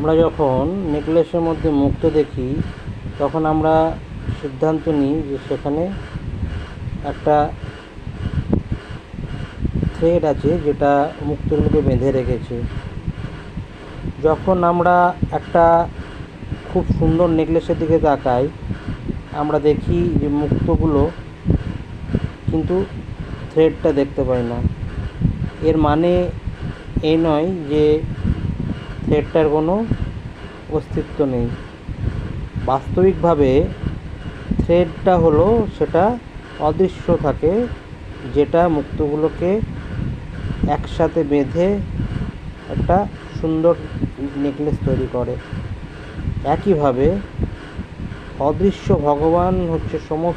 আমরা যখন নেকলেসের মধ্যে মুক্ত দেখি তখন আমরা সিদ্ধান্ত নিই যে সেখানে একটা থ্রেড আছে যেটা মুক্তগুলোকে বেঁধে রেখেছে। যখন আমরা একটা খুব সুন্দর নেকলেসের দিকে তাকাই আমরা দেখি যে মুক্তগুলো কিন্তু থ্রেডটা দেখতে পাই না। এর মানে এই নয় যে থ্রেডটার কোনো অস্তিত্ব নেই। বাস্তবিকভাবে থ্রেডটা হলো সেটা অদৃশ্য থাকে, যেটা মুক্তগুলোকে একসাথে বেঁধে একটা সুন্দর নেকলেস তৈরি করে। একইভাবে অদৃশ্য ভগবান হচ্ছে সমস্ত